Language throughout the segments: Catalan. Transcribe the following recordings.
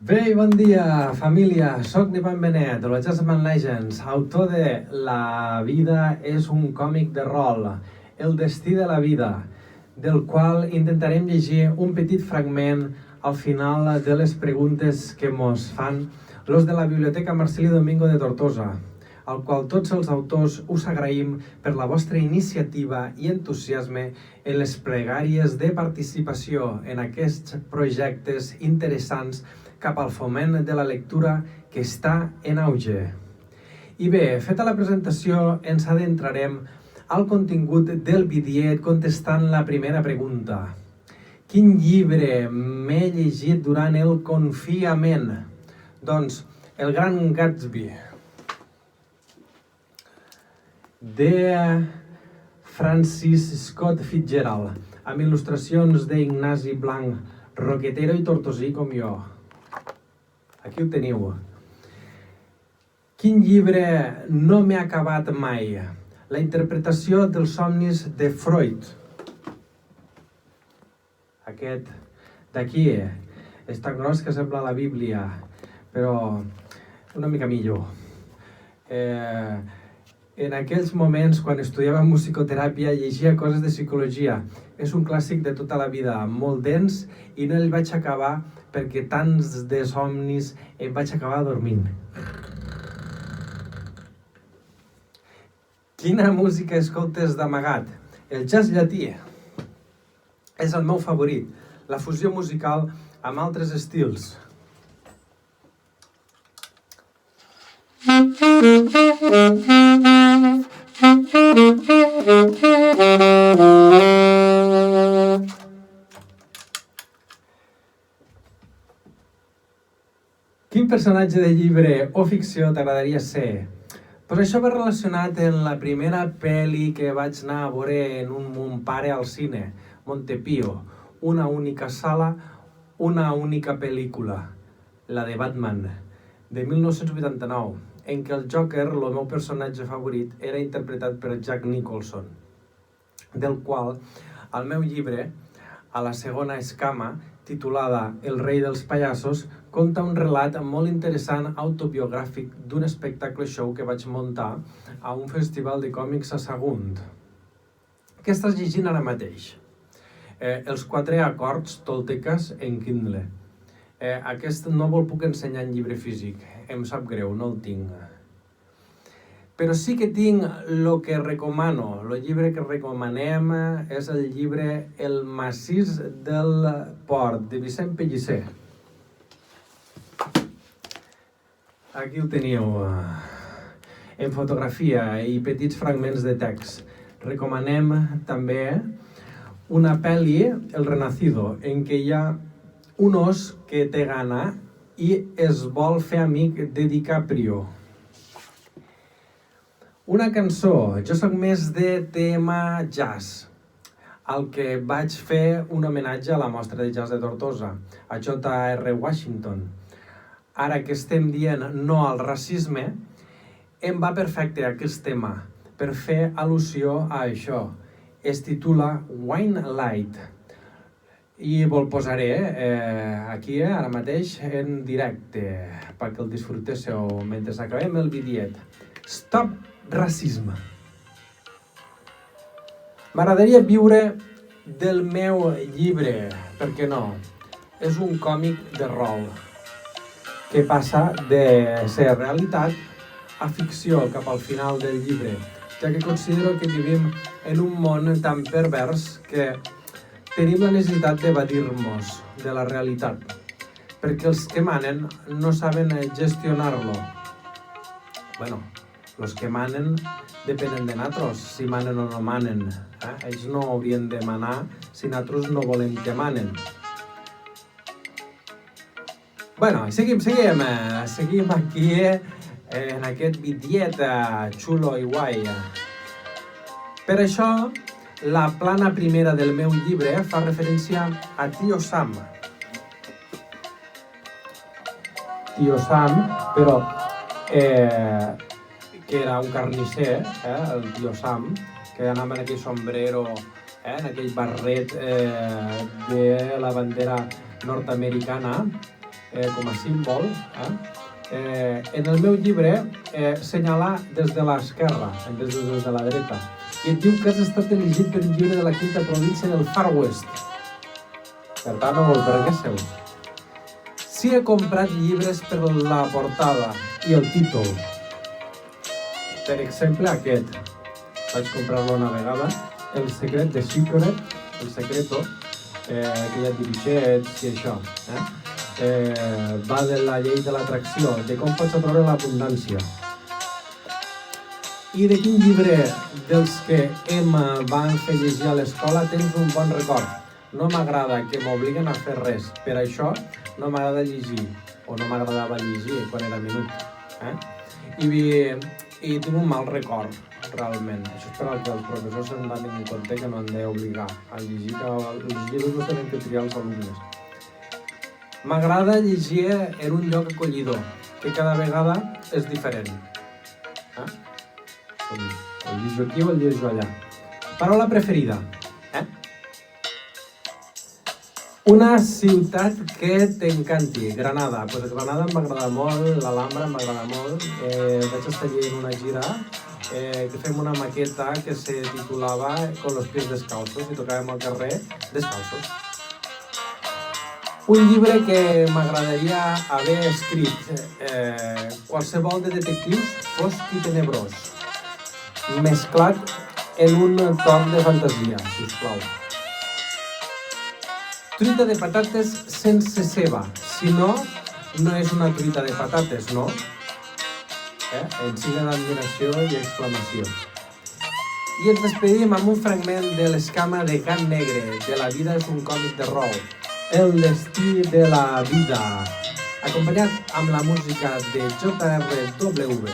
Bé, bon dia, família. Soc Nivan Benet, de los Jasmine Legends, autor de La vida és un còmic de rol, El destí de la vida, del qual intentarem llegir un petit fragment al final de les preguntes que mos fan los de la Biblioteca Marceli Domingo de Tortosa, al qual tots els autors us agraïm per la vostra iniciativa i entusiasme en les pregàries de participació en aquests projectes interessants cap al foment de la lectura que està en auge. I bé, feta la presentació, ens adentrarem al contingut del vídeo contestant la primera pregunta. Quin llibre m'he llegit durant el confinament? Doncs, El Gran Gatsby, de Francis Scott Fitzgerald, amb il·lustracions d'Ignasi Blanc, roquetero i tortosí com jo. Aquí ho teniu. Quin llibre no m'he acabat mai? La interpretació dels somnis de Freud. Aquest d'aquí és tan gros que sembla la Bíblia, però una mica millor. En aquells moments, quan estudiava musicoteràpia, llegia coses de psicologia. És un clàssic de tota la vida, molt dens, i no el vaig acabar perquè tants de somnis em vaig acabar dormint. Quina música escoltes d'amagat? El jazz llatí és el meu favorit, la fusió musical amb altres estils. Quin personatge de llibre o ficció t'agradaria ser? Pues això va relacionat en la primera pel·li que vaig anar a veure en mon pare al cine, Montepío. Una única sala, una única pel·lícula, la de Batman, de 1989, en què el Joker, el meu personatge favorit, era interpretat per Jack Nicholson, del qual el meu llibre, a la segona escama, titulada El rei dels pallassos, conta un relat molt interessant autobiogràfic d'un espectacle show que vaig muntar a un festival de còmics a Sagunt. Què estàs llegint ara mateix? Els 4 acords tolteques en Kindle. Aquest no me'l puc ensenyar en llibre físic, em sap greu, no el tinc. Però sí que tinc el que recomano, el llibre que recomanem és el llibre El massís del port, de Vicent Pellicer. Aquí ho teniu, en fotografia i petits fragments de text. Recomanem també una pel·li, El Renacido, en què hi ha un os que té gana i es vol fer amic de DiCaprio. Una cançó, jo soc més de tema jazz, al que vaig fer un homenatge a la mostra de jazz de Tortosa, a J.R. Washington. Ara que estem dient no al racisme, em va perfecte aquest tema per fer al·lusió a això. Es titula Wine Light i vos posaré aquí ara mateix en directe perquè el disfrutéssiu mentre acabem el vídeo. Stop racisme. M'agradaria viure del meu llibre, per què no? És un còmic de rol que passa de ser realitat a ficció cap al final del llibre, ja que considero que vivim en un món tan pervers que tenim la necessitat d'evadir-nos de la realitat, perquè els que manen no saben gestionar-lo. Bueno, els que manen depenen de nosaltres, si manen o no manen. Ells no haurien de manar si nosaltres no volem que manen. Bueno, seguim aquí en aquest vídeo xulo i guai. Per això, la plana primera del meu llibre fa referència a Tio Sam. Tio Sam, però que era un carnisser, el Tio Sam, que anava en aquell sombrero, en aquell barret de la bandera nord-americana, com a símbol, en el meu llibre senyalar des de l'esquerra en vez de des de la dreta. I et diu que has estat elegit per un llibre de la 5ª província del Far West. Per tant, no vol per què seu. Si he comprat llibres per la portada i el títol, per exemple aquest, vaig comprar-lo una vegada, El secret de Secret, El secreto, que hi ha dirigents i això, va de la llei de l'atracció, de com pots atraure l'abundància. I de quin llibre dels que van fer llegir a l'escola tens un bon record? No m'agrada que m'obliguen a fer res, per això no m'agrada llegir, o no m'agradava llegir quan era menut. I tinc un mal record, realment. Això és per al que els professors se'n donin en compte que no han d'obligar a llegir, que els llibres no tenen que triar els alumnes. M'agrada llegir en un lloc acollidor, que cada vegada és diferent. El llegeixo aquí o el llegeixo allà. Paraula preferida. Una ciutat que t'encanti. Granada. Pues Granada m'agrada molt, l'Alhambra m'agrada molt. Vaig estar en una gira que fem una maqueta que se titulava Con los pies descalzos i tocàvem al carrer descalzos. Un llibre que m'agradaria haver escrit, qualsevol de detectius fosc i tenebrós, mesclat en un toc de fantasia, sisplau. Truita de patates sense ceba, si no, no és una truita de patates, no? En signe d'admiració i exclamació. I ens despedim amb un fragment de l'escama de Can Negre, de La vida és un còmic de rol, El destí de la vida, acompanyat amb la música de JRW.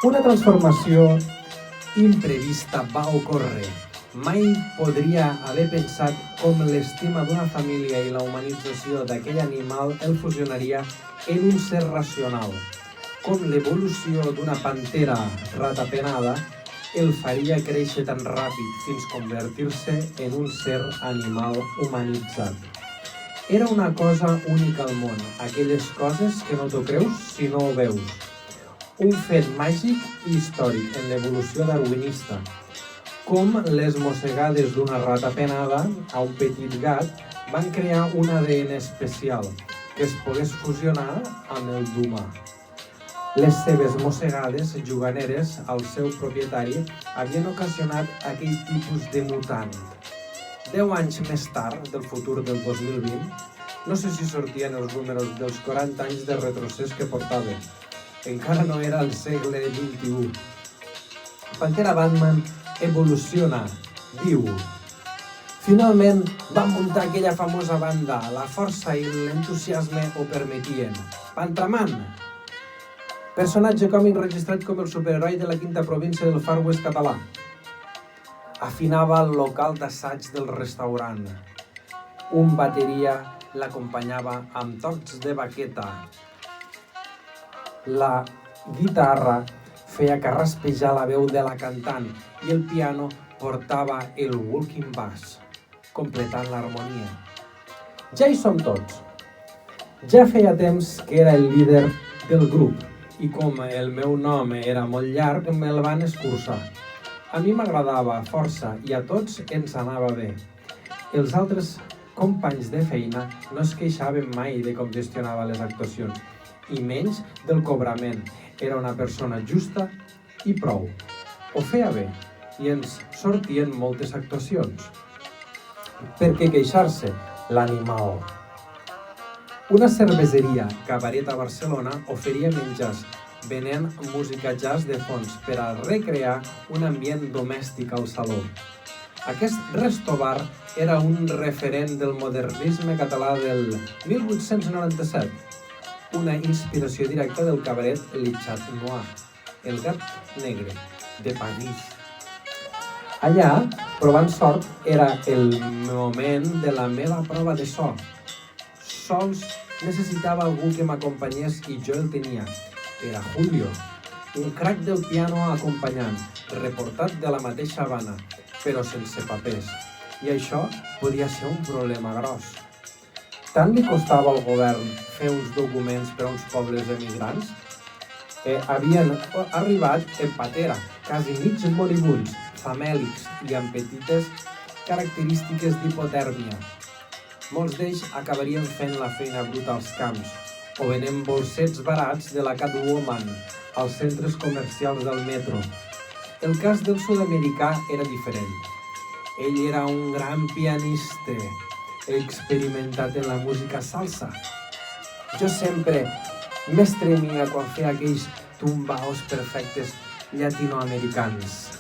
Una transformació imprevista va ocórrer. Mai podria haver pensat com l'estima d'una família i la humanització d'aquell animal el fusionaria en un ser racional. Com l'evolució d'una pantera ratapenada el faria créixer tan ràpid fins convertir-se en un ser animal humanitzat. Era una cosa única al món, aquelles coses que no t'ho creus si no ho veus. Un fet màgic i històric en l'evolució darwinista, com les mossegades d'una rata penada a un petit gat van crear un ADN especial que es pogués fusionar amb el d'humà. Les seves mossegades juganeres al seu propietari havien ocasionat aquell tipus de mutant. 10 anys més tard, del futur del 2020, no sé si sortien els números dels 40 anys de retrocés que portava. Encara no era el segle XXI. Pantera Batman evoluciona, viu. Finalment van muntar aquella famosa banda, la força i l'entusiasme ho permetien. Pantraman, personatge còmic registrat com el superheroi de la 5ª província del Far West català. Afinava el local d'assaig del restaurant. Un bateria l'acompanyava amb tocs de baqueta. La guitarra feia carraspejar la veu de la cantant i el piano portava el walking bass, completant l'harmonia. Ja hi som tots. Ja feia temps que era el líder del grup i com el meu nom era molt llarg, me'l van escurçar. A mi m'agradava força i a tots ens anava bé. Els altres companys de feina no es queixaven mai de com gestionava les actuacions, i menys del cobrament. Era una persona justa i prou. Ho feia bé i ens sortien moltes actuacions. Per què queixar-se? L'animal. Una cerveseria, Cabaret a Barcelona, oferia menjars, venent música jazz de fons per a recrear un ambient domèstic al saló. Aquest restobar era un referent del modernisme català del 1897, una inspiració directa del cabaret Le Chat Noir, el gat negre, de París. Allà, provant sort, era el moment de la meva prova de so. Sols necessitava algú que m'acompanyés i jo el tenia. Era Julio. un crack del piano acompanyant, reportat de la mateixa Habana, però sense papers. I això podia ser un problema gros. Tant li costava al govern fer uns documents per a uns pobles emigrants? Havien arribat en patera, quasi mig moribunds, famèlics i amb petites característiques d'hipotèrmia. Molts d'ells acabarien fent la feina bruta als camps o venent bolsets barats de la Catwoman als centres comercials del metro. El cas del sud-americà era diferent. Ell era un gran pianista, experimentat en la música salsa. Jo sempre m'estremia quan feia aquells tumbaos perfectes llatinoamericans.